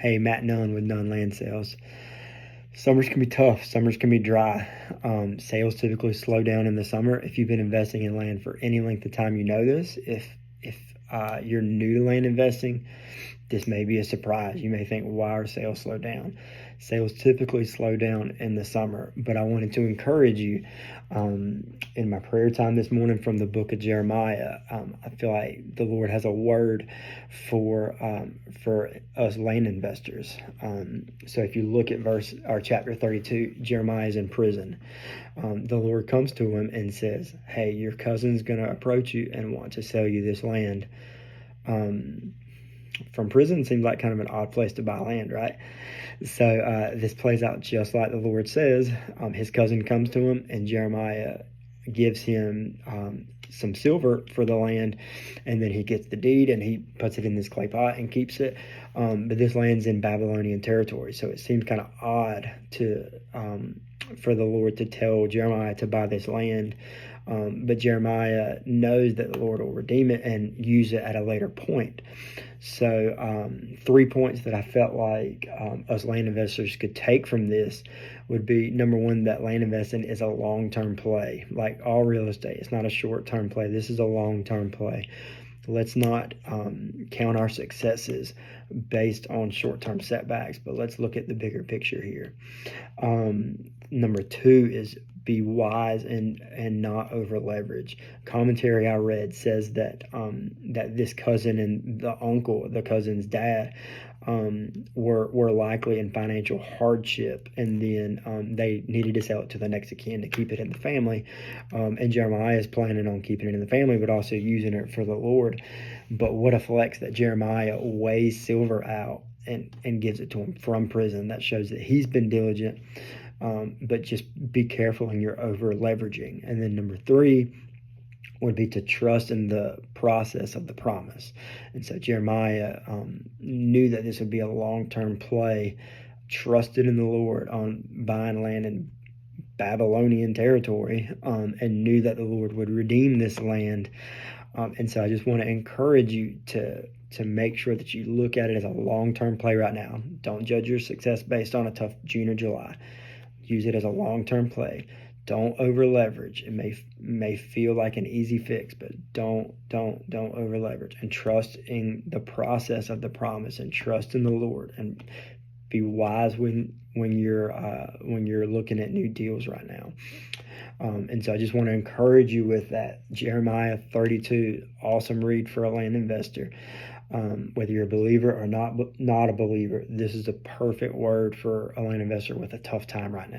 Hey, Matt Nunn with Nunn Land Sales. Summers can be tough. Summers can be dry. Sales typically slow down in the summer. If you've been investing in land for any length of time, you know this. If you're new to land investing, this may be a surprise. You may think, why are sales slow down? Sales typically slow down in the summer, but I wanted to encourage you in my prayer time this morning from the book of Jeremiah. I feel like the Lord has a word for us land investors. So if you look at chapter 32, Jeremiah is in prison. The Lord comes to him and says, "Hey, your cousin's going to approach you and want to sell you this land." From prison seems like kind of an odd place to buy land, right? So this plays out just like the Lord says. His cousin comes to him, and Jeremiah gives him some silver for the land, and then he gets the deed and he puts it in this clay pot and keeps it. But this land's in Babylonian territory, so it seems kind of odd for the Lord to tell Jeremiah to buy this land. But Jeremiah knows that the Lord will redeem it and use it at a later point. So 3 points that I felt like us land investors could take from this would be, number one, that land investing is a long-term play. Like all real estate, it's not a short-term play. This is a long-term play. Let's not count our successes based on short-term setbacks, but let's look at the bigger picture here. Number two is be wise and not over leverage. Commentary I read says that that this cousin and the cousin's dad, were likely in financial hardship, and then they needed to sell it to the next of kin to keep it in the family. And Jeremiah is planning on keeping it in the family, but also using it for the Lord. But what a flex that Jeremiah weighs silver out and gives it to him from prison. That shows that he's been diligent. But just be careful in your over leveraging. And then number three would be to trust in the process of the promise. And so Jeremiah knew that this would be a long-term play, trusted in the Lord on buying land in Babylonian territory, and knew that the Lord would redeem this land. And so I just want to encourage you to make sure that you look at it as a long-term play right now. Don't judge your success based on a tough June or July. Use it as a long-term play. Don't over leverage. It may feel like an easy fix, but don't over leverage, and trust in the process of the promise, and trust in the Lord, and be wise when you're looking at new deals right now. And so I just want to encourage you with that. Jeremiah 32, awesome read for a land investor. Whether you're a believer or not a believer, this is the perfect word for a land investor with a tough time right now.